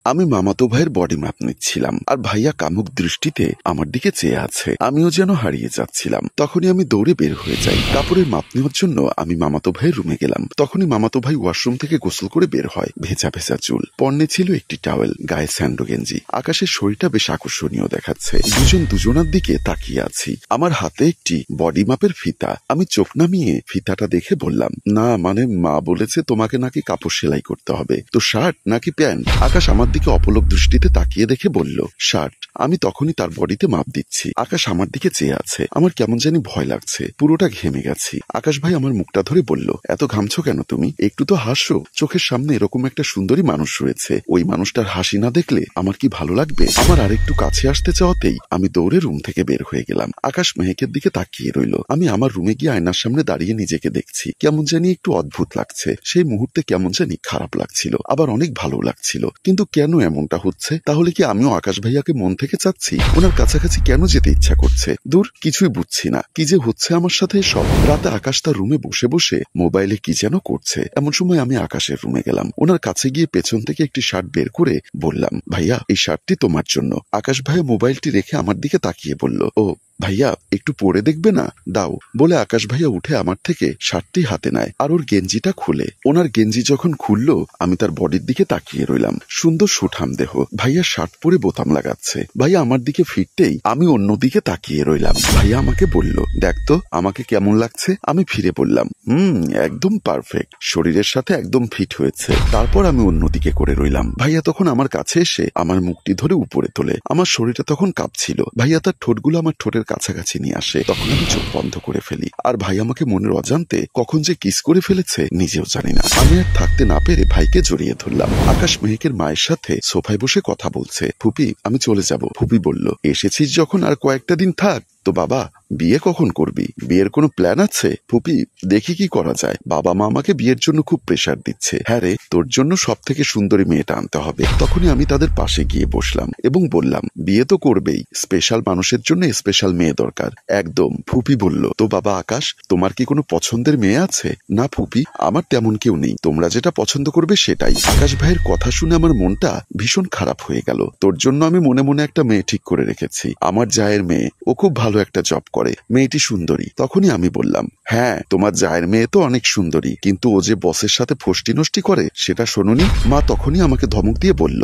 আমি মামাতো ভাইয়ের বডি মাপ নিচ্ছিলাম, আর ভাইয়া কামুক দৃষ্টিতে আমার দিকে চেয়ে আছে। আমিও যেন হারিয়ে যাচ্ছিলাম। তখনই আমি দৌড়ে বের হয়ে যাই। কাপড়ের মাপ নেওয়ার জন্য আমি মামাতো ভাইয়ের রুমে গেলাম। তখনই মামাতো ভাই ওয়াশরুম থেকে গোসল করে বের হয়। ভেজা ভেজা চুল, পরনে ছিল একটি টাওয়েল, গায়ে স্যান্ডো গেঞ্জি। আকাশের শরীরটা বেশ আকর্ষণীয় দেখাচ্ছে। দুজন দুজনার দিকে তাকিয়ে আছি। আমার হাতে একটি বডি মাপের ফিতা। আমি চোখ নামিয়ে ফিতাটা দেখে বললাম, না মানে মা বলেছে তোমাকে নাকি কাপড় সেলাই করতে হবে, তো শার্ট নাকি প্যান্ট? আকাশ আমার দিকে অপলক দৃষ্টিতে তাকিয়ে দেখে বলল, শার্ট। আমি তখনই তার বডিতে মাপ দিচ্ছি। আকাশ আমার দিকে চেয়ে আছে। আমার কেমন জানি ভয় লাগছে, পুরোটা ঘেমে গেছি। আকাশ ভাই আমার মুখটা ধরে বলল, এত ঘামছো কেন তুমি? একটু তো হাসো। চোখের সামনে এরকম একটা সুন্দরী মানুষ রয়েছে, ওই মানুষটার হাসি না দেখলে আমার কি ভালো লাগবে? আমার আর একটু কাছে আসতে চাওয়াতেই আমি দৌড়ে রুম থেকে বের হয়ে গেলাম। আকাশ মেহেকের দিকে তাকিয়ে রইল। আমি আমার রুমে গিয়ে আয়নার সামনে দাঁড়িয়ে নিজেকে দেখছি। কেমন জানি একটু অদ্ভুত লাগছে। সেই মুহূর্তে কেমন জানি খারাপ লাগছিল, আবার অনেক ভালো লাগছিল। কিন্তু কেন এমনটা হচ্ছে? তাহলে কি আমিও আকাশ ভাইয়াকে মন থেকে চাচ্ছি? ওনার কাছাকাছি কেন যেতে ইচ্ছা করছে? দূর, কিছুই বুঝছি না। কি যে হচ্ছে আমার সাথে সব। রাতে আকাশ তার রুমে বসে বসে মোবাইলে কি যেন করছে। এমন সময় আমি আকাশের রুমে গেলাম। ওনার কাছে গিয়ে পেছন থেকে একটি শার্ট বের করে বললাম, ভাইয়া এই শার্টটি তোমার জন্য। আকাশ ভাইয়া মোবাইলটি রেখে আমার দিকে তাকিয়ে বলল, ও ভাইয়া একটু পরে দেখবে না, দাও। বলে আকাশ ভাইয়া উঠে আমার থেকে শার্টটি হাতে নেয় আর ওর গেঞ্জিটা খুলে। ওনার গেঞ্জি যখন খুললো আমি তার বডির দিকে তাকিয়ে রইলাম। সুন্দর সুঠাম দেহ। ভাইয়া শার্ট পরে বোতাম লাগাচ্ছে। ভাইয়া আমার দিকে ফিরতেই আমি অন্যদিকে তাকিয়ে রইলাম। ভাইয়া আমাকে বলল, দেখ তো আমাকে কেমন লাগছে? আমি ফিরে বললাম, একদম পারফেক্ট, শরীরের সাথে একদম ফিট হয়েছে। তারপর আমি অন্যদিকে করে রইলাম। ভাইয়া তখন আমার কাছে এসে আমার মুখটি ধরে উপরে তোলে। আমার শরীরটা তখন কাঁপছিল। ভাইয়া তার ঠোঁটগুলো আমার ঠোঁটের কাছাকাছি নিয়ে আসে। তখন আমি চোখ বন্ধ করে ফেলি। আর ভাই আমাকে মনের অজান্তে কখন যে কিস করে ফেলেছে নিজেও জানি না। আমি আর থাকতে না পেরে ভাইকে জড়িয়ে ধরলাম। আকাশ মেহেকের মায়ের সাথে সোফায় বসে কথা বলছে। ফুপি আমি চলে যাব। ফুপি বলল, এসেছিস যখন আর কয়েকটা দিন থাক। তো বাবা বিয়ে কখন করবি? বিয়ের কোনো প্ল্যান আছে? ফুপি দেখি কি করা যায়। বাবা মা আমাকে বিয়ের জন্য খুব প্রেসার দিচ্ছে। হ্যাঁ রে, তোর জন্য সব থেকে সুন্দরী মেয়েটা আনতে হবে। তখনই আমি তাদের পাশে গিয়ে বসলাম এবং বললাম, বিয়ে তো করবেই, স্পেশাল মানুষের জন্য স্পেশাল মেয়ে দরকার। একদম। ফুপি বলল, তো বাবা আকাশ তোমার কি কোনো পছন্দের মেয়ে আছে? না ফুপি, আমার তেমন কেউ নেই, তোমরা যেটা পছন্দ করবে সেটাই। আকাশ ভাইয়ের কথা শুনে আমার মনটা ভীষণ খারাপ হয়ে গেল। তোর জন্য আমি মনে মনে একটা মেয়ে ঠিক করে রেখেছি, আমার জায়ের মেয়ে। ও খুব ভালো একটা জব করে, মেয়েটি সুন্দরী। তখনই আমি বললাম, হ্যাঁ তোমার জায়ের মেয়ে তো অনেক সুন্দরী, কিন্তু ও যে বসের সাথে ফষ্টি নষ্টি করে সেটা শোনোনি? মা তখনই আমাকে ধমক দিয়ে বলল,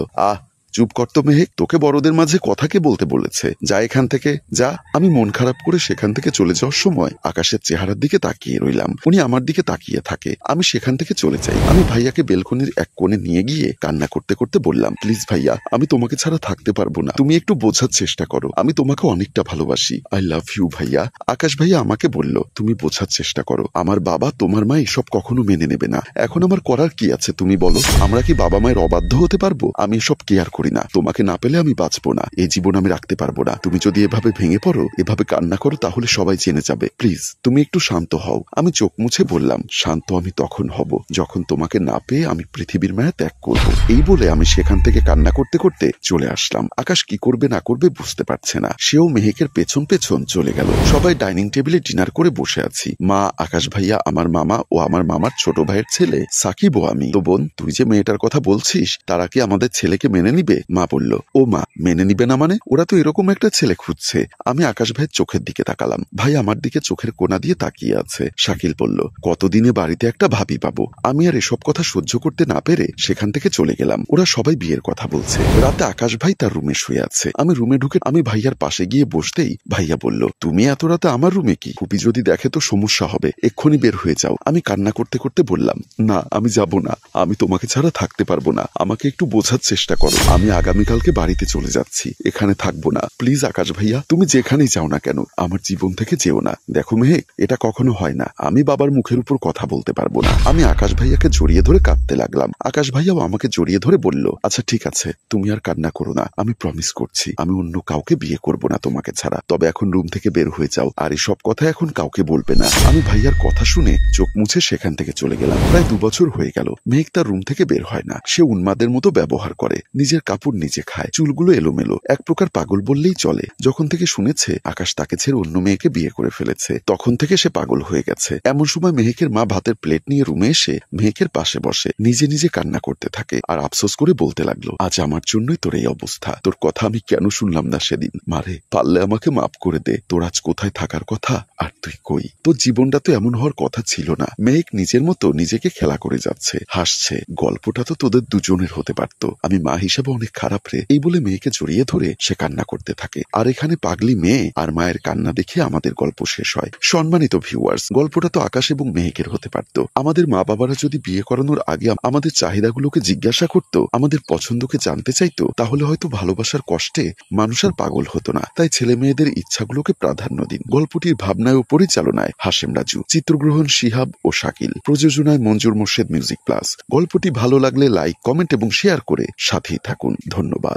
চুপ কর তো মেহেক, তোকে বড়দের মাঝে কথা কে বলতে বলেছে? যা এখান থেকে যা। আমি মন খারাপ করে সেখান থেকে চলে যাওয়ার সময় আকাশের চেহারার দিকে তাকিয়ে রইলাম। উনি আমার দিকে তাকিয়ে থাকে। আমি সেখান থেকে চলে যাই। আমি ভাইয়াকে বেলকনির এক কোণে নিয়ে গিয়ে কান্না করতে করতে বললাম, প্লিজ ভাইয়া আমি তোমাকে ছাড়া থাকতে পারবো না, তুমি একটু বোঝার চেষ্টা করো, আমি তোমাকে অনেকটা ভালোবাসি। আই লাভ ইউ ভাইয়া। আকাশ ভাইয়া আমাকে বলল, তুমি বোঝার চেষ্টা করো, আমার বাবা তোমার মা এসব কখনো মেনে নেবে না। এখন আমার করার কি আছে তুমি বলো? আমরা কি বাবা মায়ের অবাধ্য হতে পারবো? আমি এসব কেয়ার করি না। তোমাকে না পেলে আমি বাঁচবো না, এই জীবন আমি রাখতে পারবো না। তুমি যদি এভাবে ভেঙে পড়ো, এভাবে কান্না করো, তাহলে সবাই জেনে যাবে। প্লিজ তুমি একটু শান্ত হও। আমি চোখ মুছে বললাম, শান্ত আমি তখন হব যখন তোমাকে না পেয়ে আমি পৃথিবীর মায়া ত্যাগ করব। এই বলে আমি সেখান থেকে কান্না করতে করতে চলে আসলাম। আকাশ কি করবে না করবে বুঝতে পারছে না। সেও মেহেকের পেছন পেছন চলে গেল। সবাই ডাইনিং টেবিলে ডিনার করে বসে আছি। মা, আকাশ ভাইয়া, আমার মামা ও আমার মামার ছোট ভাইয়ের ছেলে সাকিব ও আমি। তো বোন, তুই যে মেয়েটার কথা বলছিস, তারা কি আমাদের ছেলেকে মেনে নিবে? মা বলল, ও মা, মেনে নিবে না মানে? ওরা তো এরকম একটা ছেলে খুঁজছে। আমি আকাশ ভাইয়ের চোখের দিকে তাকালাম। ভাই আমার দিকে চোখের কোণা দিয়ে তাকিয়ে আছে। শাকিল বলল, কতদিনে বাড়িতে একটা ভাবি পাবো। আমি আর এসব কথা সহ্য করতে না পেরে সেখান থেকে চলে গেলাম। ওরা সবাই বিয়ের কথা বলছে। রাতে আকাশ ভাই তার রুমে শুয়ে আছে। আমি রুমে ঢুকে আমি ভাইয়ার পাশে গিয়ে বসতেই ভাইয়া বলল, তুমি এত রাতে আমার রুমে কি? ফুপি যদি দেখে তো সমস্যা হবে, এক্ষুনি বের হয়ে যাও। আমি কান্না করতে করতে বললাম, না আমি যাব না, আমি তোমাকে ছাড়া থাকতে পারবো না, আমাকে একটু বোঝার চেষ্টা করো। আমি আগামীকালকে বাড়িতে চলে যাচ্ছি, এখানে থাকবো না। প্লিজ আকাশ ভাইয়া, তুমি যেখানেই যাও না কেন আমার জীবন থেকে যেও না। দেখো মেহেক, এটা কখনো হয় না, আমি বাবার মুখের উপর কথা বলতে পারবো না। আমি আকাশ ভাইয়াকে জড়িয়ে ধরে কাঁদতে লাগলাম। আকাশ ভাইয়াও আমাকে জড়িয়ে ধরে বলল, আচ্ছা ঠিক আছে, তুমি আর কান্না করো না, আমি প্রমিস করছি আমি অন্য কাউকে বিয়ে করব না তোমাকে ছাড়া। তবে এখন রুম থেকে বের হয়ে যাও, আর এসব কথা এখন কাউকে বলবে না। আমি ভাইয়ার কথা শুনে চোখ মুছে সেখান থেকে চলে গেলাম। প্রায় 2 বছর হয়ে গেল মেহেক তার রুম থেকে বের হয় না। সে উন্মাদের মতো ব্যবহার করে, নিজের কাপড় নিজে খায়, চুলগুলো এলোমেলো, এক প্রকার পাগল বললেই চলে। যখন থেকে শুনেছে আকাশ তাকে ছেড়ে অন্য মেয়েকে বিয়ে করে ফেলেছে, তখন থেকে সে পাগল হয়ে গেছে। এমন সময় মেহেকের মা ভাতের প্লেট নিয়ে রুমে এসে মেহেকের পাশে বসে নিজে নিজে কান্না করতে থাকে আর আফসোস করে বলতে লাগলো, আজ আমার জন্যই তোর এই অবস্থা। তোর কথা আমি কেন শুনলাম না সেদিন। মারে, পারলে আমাকে মাফ করে দে। তোর আজ কোথায় থাকার কথা আর তুই কই? তোর জীবনটা তো এমন হওয়ার কথা ছিল না। মেহেক নিজের মতো নিজেকে খেলা করে যাচ্ছে, হাসছে। গল্পটা তো তোদের দুজনের হতে পারতো। আমি মা হিসেবে অনেক খারাপ রে। এই বলে মেয়েকে জড়িয়ে ধরে সে কান্না করতে থাকে। আর এখানে পাগলি মেয়ে আর মায়ের কান্না দেখে আমাদের গল্প শেষ হয়। সম্মানিত ভিউয়ার্স, গল্পটা তো আকাশ এবং মেহেকের হতে পারত। আমাদের মা বাবারা যদি বিয়ে করানোর আগে আমাদের চাহিদাগুলোকে জিজ্ঞাসা করত, আমাদের পছন্দকে জানতে চাইতো, তাহলে হয়তো ভালোবাসার কষ্টে মানুষ আর পাগল হতো না। তাই ছেলে মেয়েদের ইচ্ছাগুলোকে প্রাধান্য দিন। গল্পটির ভাবনায় ও পরিচালনায় হাশেম রাজু, চিত্রগ্রহণ শিহাব ও শাকিল, প্রযোজনায় মঞ্জুর মোর্শেদ মিউজিক প্লাস। গল্পটি ভালো লাগলে লাইক, কমেন্ট এবং শেয়ার করে সাথেই থাকুন। ধন্যবাদ।